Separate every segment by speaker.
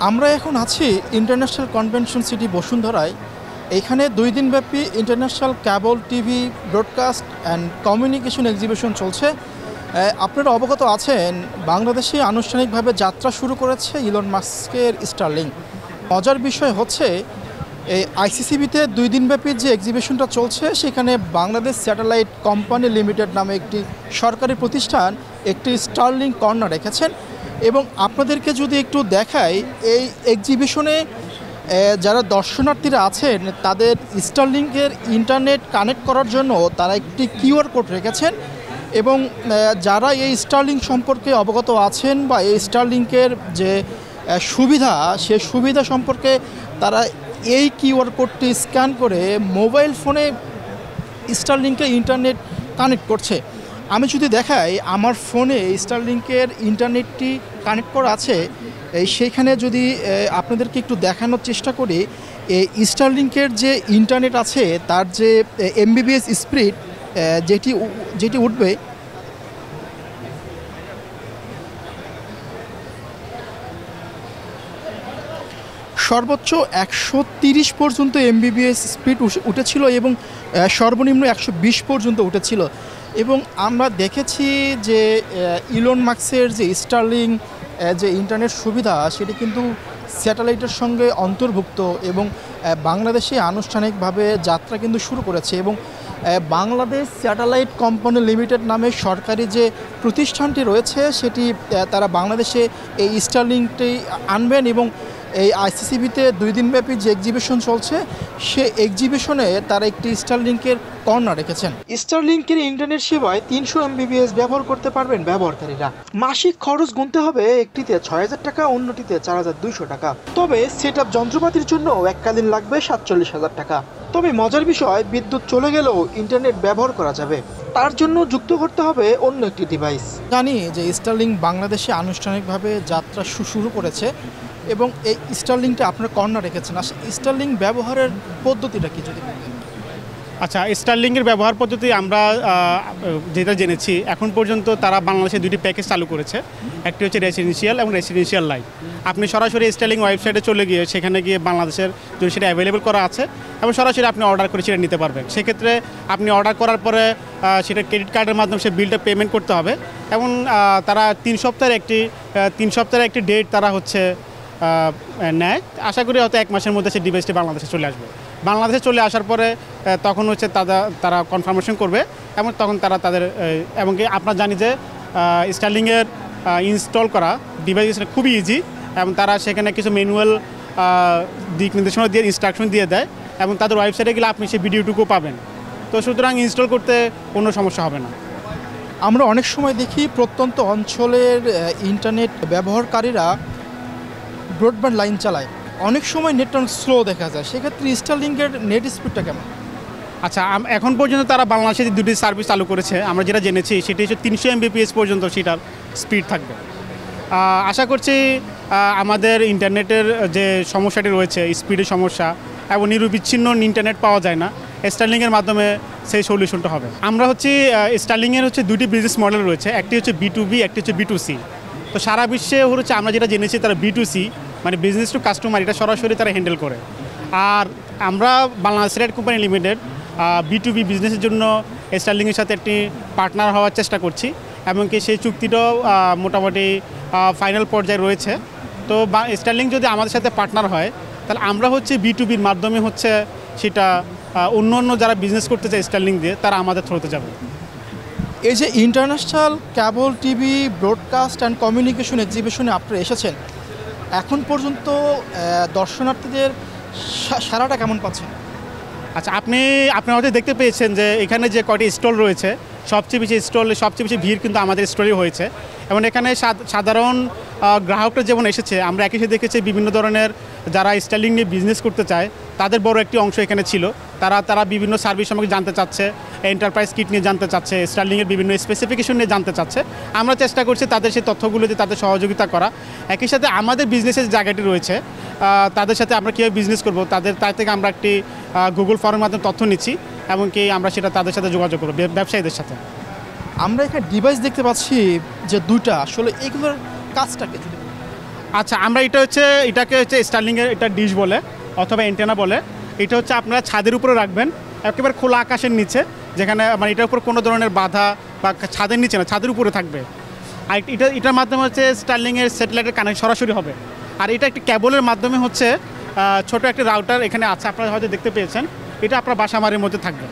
Speaker 1: আমরা এখন আছি ইন্টারন্যাশনাল কনভেনশন সিটি বসুন্ধরায়। এখানে 2 দিনব্যাপী international cable TV broadcast and communication exhibition চলছে। আপনারা অবগত আছেন, বাংলাদেশে আনুষ্ঠানিকভাবে যাত্রা শুরু করেছে ইলন মাস্কের স্টারলিংক। মজার বিষয় হচ্ছে, এই আইসিসিবিতে 2 দিনব্যাপী যে এক্সিবিশনটা চলছে, সেখানে বাংলাদেশ স্যাটেলাইট কোম্পানি লিমিটেড নামে একটি সরকারি প্রতিষ্ঠান একটি স্টারলিংক কর্নার রেখেছেন। এবং আপনাদেরকে যদি একটু দেখাই, এই এক্সিবিশনে যারা দর্শনার্থীরা আছেন তাদের স্টারলিংকের ইন্টারনেট কানেক্ট করার জন্য তারা একটি কিউআর কোড রেখেছেন। এবং যারা এই স্টারলিংক সম্পর্কে অবগত আছেন বা এই স্টারলিংকের যে সুবিধা, সে সুবিধা সম্পর্কে তারা এই কিউআর কোডটি স্ক্যান করে মোবাইল ফোনে স্টারলিংকে ইন্টারনেট কানেক্ট করছে। আমি যদি দেখাই, আমার ফোনে স্টারলিংকের ইন্টারনেটটি কানেক্ট করা আছে। সেইখানে যদি আপনাদেরকে একটু দেখানোর চেষ্টা করি, এই স্টারলিংকের যে ইন্টারনেট আছে তার যে এমবিবিএস স্পিড যেটি উঠবে, সর্বোচ্চ 130 পর্যন্ত এমবিবিএস স্পিড উঠেছিল এবং সর্বনিম্ন 120 পর্যন্ত উঠেছিল। এবং আমরা দেখেছি যে ইলন মাস্কের যে স্টারলিংক যে ইন্টারনেট সুবিধা, সেটি কিন্তু স্যাটেলাইটের সঙ্গে অন্তর্ভুক্ত এবং বাংলাদেশে আনুষ্ঠানিকভাবে যাত্রা কিন্তু শুরু করেছে। এবং বাংলাদেশ স্যাটেলাইট কোম্পানি লিমিটেড নামে সরকারি যে প্রতিষ্ঠানটি রয়েছে, সেটি তারা বাংলাদেশে এই স্টারলিংকটি আনবেন। এবং এই আইসিসিবিতে 2 দিনব্যাপী যে এক্সিবিশন চলছে, সে এক্সিবিশনে তারা একটি স্টারলিংকের কর্নার রেখেছেন। স্টারলিংকের ইন্টারনেট সেবায় 300 এমবিবিএস ব্যবহার করতে পারবেন ব্যবহারকারীরা। মাসিক খরচ গুনতে হবে, একটিতে 6000 টাকা, অন্যটিতে 4200 টাকা। তবে সেট আপ যন্ত্রপাতির জন্য এককালীন লাগবে 47,000 টাকা। তবে মজার বিষয়, বিদ্যুৎ চলে গেলেও ইন্টারনেট ব্যবহার করা যাবে। তার জন্য যুক্ত করতে হবে অন্য একটি ডিভাইস। জানি যে স্টারলিংক বাংলাদেশে আনুষ্ঠানিকভাবে যাত্রা শুরু করেছে এবং এই স্টারলিংকটা আপনার কর্নার রেখেছেন। আর স্টারলিংক ব্যবহারের পদ্ধতিটা কি যদি বলেন?
Speaker 2: আচ্ছা, স্টারলিংকের ব্যবহার পদ্ধতি আমরা যেটা জেনেছি, এখন পর্যন্ত তারা বাংলাদেশে 2টি প্যাকেজ চালু করেছে। একটি হচ্ছে রেসিডেন্সিয়াল এবং রেসিডেন্সিয়াল লাইট। আপনি সরাসরি স্টারলিংক ওয়েবসাইটে চলে গিয়ে সেখানে গিয়ে বাংলাদেশের যদি সেটা অ্যাভেলেবেল করা আছে এবং সরাসরি আপনি অর্ডার করে সেটা নিতে পারবেন। সেক্ষেত্রে আপনি অর্ডার করার পরে সেটা ক্রেডিট কার্ডের মাধ্যমে সে বিলটা পেমেন্ট করতে হবে। এবং তারা 3 সপ্তাহের একটি ডেট তারা হচ্ছে নেয়। আশা করি হয়তো 1 মাসের মধ্যে সেই ডিভাইসটি বাংলাদেশে চলে আসবে। বাংলাদেশে চলে আসার পরে তখন হচ্ছে তারা কনফার্মেশন করবে এবং তখন তারা তাদের এমনকি আপনার জানি যে স্টারলিংকের ইনস্টল করা ডিভাইস খুবই ইজি এবং তারা সেখানে কিছু ম্যানুয়াল দিক নির্দেশনা দিয়ে ইনস্ট্রাকশন দিয়ে দেয় এবং তাদের ওয়েবসাইটে গেলে আপনি সেই ভিডিওটুকু পাবেন। তো সুতরাং ইনস্টল করতে কোনো সমস্যা হবে না।
Speaker 1: আমরা অনেক সময় দেখি প্রত্যন্ত অঞ্চলের ইন্টারনেট ব্যবহারকারীরা ব্রডব্যান্ড লাইন চালায়, অনেক সময় নেটওয়ার্ক স্লো দেখা যায়। সেক্ষেত্রে স্টারলিংকের নেট স্পিডটা কেমন?
Speaker 2: আচ্ছা, এখন পর্যন্ত তারা বাংলাদেশে 2টি সার্ভিস চালু করেছে। আমরা যেটা জেনেছি সেটি হচ্ছে 300 এমবিপিএস পর্যন্ত সেটার স্পিড থাকবে। আশা করছি আমাদের ইন্টারনেটের যে সমস্যাটি রয়েছে, স্পিডের সমস্যা এবং নিরবিচ্ছিন্ন ইন্টারনেট পাওয়া যায় না, স্টারলিংকের মাধ্যমে সেই সলিউশনটা হবে। আমরা হচ্ছে স্টারলিংকের 2টি বিজনেস মডেল রয়েছে। একটি হচ্ছে B2B, একটি হচ্ছে B2C। তো সারা বিশ্বে হচ্ছে আমরা যেটা জেনেছি তারা B2C মানে বিজনেস টু কাস্টমার, এটা সরাসরি তারা হ্যান্ডেল করে। আর আমরা Bangladesh satellite company limited B2B বিজনেসের জন্য স্টারলিংকের সাথে একটি পার্টনার হওয়ার চেষ্টা করছি। এমনকি সেই চুক্তিটাও মোটামুটি ফাইনাল পর্যায়ে রয়েছে। তো স্টারলিংক যদি আমাদের সাথে পার্টনার হয়, তাহলে আমরা হচ্ছে B2Bর মাধ্যমে হচ্ছে সেটা অন্য যারা বিজনেস করতে চায় স্টারলিংক দিয়ে, তারা আমাদের থ্রুতে যাবে।
Speaker 1: এই যে international cable TV broadcast and communication এক্সিবিশনে আপনারা এসেছেন, এখন পর্যন্ত দর্শনার্থীদের সারাটা কেমন পাচ্ছেন?
Speaker 2: আচ্ছা, আপনি হয়তো দেখতে পেয়েছেন যে এখানে যে কয়টি স্টল রয়েছে, সবচেয়ে বেশি ভিড় কিন্তু আমাদের স্টলেই হয়েছে। এবং এখানে সাধারণ গ্রাহকরা যেমন এসেছে, আমরা একই সাথে দেখেছি বিভিন্ন ধরনের যারা স্টারলিংক নিয়ে বিজনেস করতে চায় তাদের বড় একটি অংশ এখানে ছিল। তারা বিভিন্ন সার্ভিস সম্পর্কে জানতে চাচ্ছে, এন্টারপ্রাইজ কিট নিয়ে জানতে চাচ্ছে, স্টারলিংকের বিভিন্ন স্পেসিফিকেশন নিয়ে জানতে চাচ্ছে। আমরা চেষ্টা করছি তাদের সেই তথ্যগুলো দিয়ে তাদের সহযোগিতা করা। একই সাথে আমাদের বিজনেসের জায়গাটি রয়েছে, তাদের সাথে আমরা কীভাবে বিজনেস করব তার থেকে আমরা একটি গুগল ফর্মের মাধ্যমে তথ্য নিচ্ছি, এমনকি আমরা সেটা তাদের সাথে যোগাযোগ করব ব্যবসায়ীদের সাথে।
Speaker 1: আমরা এখানে ডিভাইস দেখতে পাচ্ছি যে 2টা, আসলে এগুলোর কাজটাকে যদি
Speaker 2: আচ্ছা, আমরা এটাকে হচ্ছে স্টারলিংয়ের এটা ডিশ বলে অথবা অ্যান্টেনা বলে। এটা হচ্ছে আপনারা ছাদের উপরে রাখবেন, একেবারে খোলা আকাশের নিচে, যেখানে মানে এটার উপর কোনো ধরনের বাধা বা ছাদের নিচে না, ছাদের উপরে থাকবে। আর এটার মাধ্যমে হচ্ছে স্টারলিংয়ের স্যাটেলাইটের কানেক্ট সরাসরি হবে। আর এটা একটি কেবলের মাধ্যমে হচ্ছে ছোট একটি রাউটার এখানে আছে, আপনারা হয়তো দেখতে পেয়েছেন। এটা আপনার বাসাবাড়ির মধ্যে থাকবে।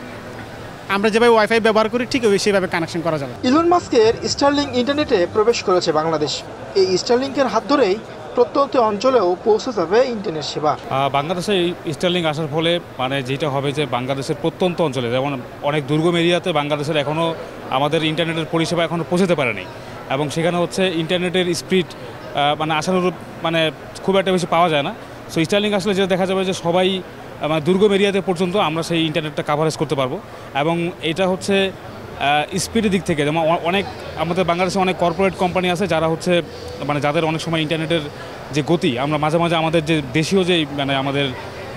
Speaker 2: আমরা যেভাবে ওয়াইফাই ব্যবহার করি ঠিক সেইভাবে কানেকশন করা যাবে।
Speaker 1: ইলন মাস্কের স্টারলিংক ইন্টারনেটে প্রবেশ করেছে বাংলাদেশ। এই স্টারলিংকের হাত ধরেই প্রত্যন্ত অঞ্চলেও পৌঁছে যাবে ইন্টারনেট সেবা।
Speaker 3: বাংলাদেশে এই স্টারলিংক আসার ফলে মানে যেটা হবে যে বাংলাদেশের প্রত্যন্ত অঞ্চলে, যেমন অনেক দুর্গম এরিয়াতে বাংলাদেশের এখনও আমাদের ইন্টারনেটের পরিষেবা এখনও পৌঁছতে পারেনি, এবং সেখানে হচ্ছে ইন্টারনেটের স্পিড মানে আশানুরূপ মানে খুব একটা বেশি পাওয়া যায় না। সো স্টারলিংক আসলে যেটা দেখা যাবে যে সবাই মানে দুর্গম এরিয়াতে পর্যন্ত আমরা সেই ইন্টারনেটটা কাভারেজ করতে পারবো। এবং এটা হচ্ছে স্পিডের দিক থেকে, যেমন অনেক আমাদের বাংলাদেশে অনেক কর্পোরেট কোম্পানি আছে যারা হচ্ছে মানে যাদের অনেক সময় ইন্টারনেটের যে গতি, আমরা মাঝে মাঝে আমাদের যে দেশীয় যে মানে আমাদের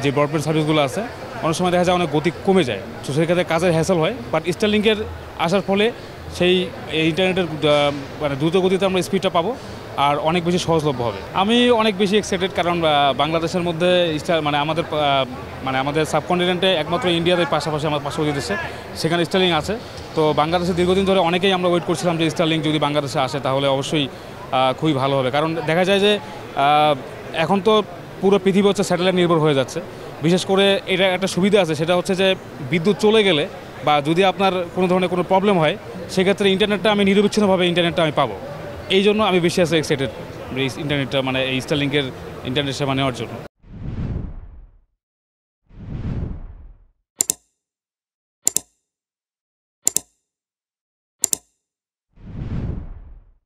Speaker 3: যে ব্রডব্যান্ড সার্ভিসগুলো আছে অনেক সময় দেখা যায় অনেক গতি কমে যায়, তো সেক্ষেত্রে কাজের হ্যাসেল হয়। বাট স্টারলিংকের আসার ফলে সেই ইন্টারনেটের মানে দ্রুত গতিতে আমরা স্পিডটা পাবো আর অনেক বেশি সহজলভ্য হবে। আমি অনেক বেশি এক্সাইটেড, কারণ বাংলাদেশের মধ্যে মানে আমাদের সাবকন্টিনেন্টে একমাত্র ইন্ডিয়াদের পাশাপাশি আমার পার্শ্ববর্তী দেশে সেখানে স্টারলিংক আছে। তো বাংলাদেশে দীর্ঘদিন ধরে অনেকেই আমরা ওয়েট করছিলাম যে স্টারলিংক যদি বাংলাদেশে আসে তাহলে অবশ্যই খুবই ভালো হবে। কারণ দেখা যায় যে এখন তো পুরো পৃথিবী হচ্ছে স্যাটেলাইট নির্ভর হয়ে যাচ্ছে। বিশেষ করে এটা একটা সুবিধা আছে, সেটা হচ্ছে যে বিদ্যুৎ চলে গেলে বা যদি আপনার কোনো ধরনের কোনো প্রবলেম হয় সেক্ষেত্রে ইন্টারনেটটা আমি নিরবিচ্ছিন্নভাবে ইন্টারনেটটা আমি পাবো। এই জন্য আমি বেশি এক্সাইটেড ইন্টারনেটটা মানে এই স্টারলিংকের ইন্টারনেট সেবা নেওয়ার জন্য।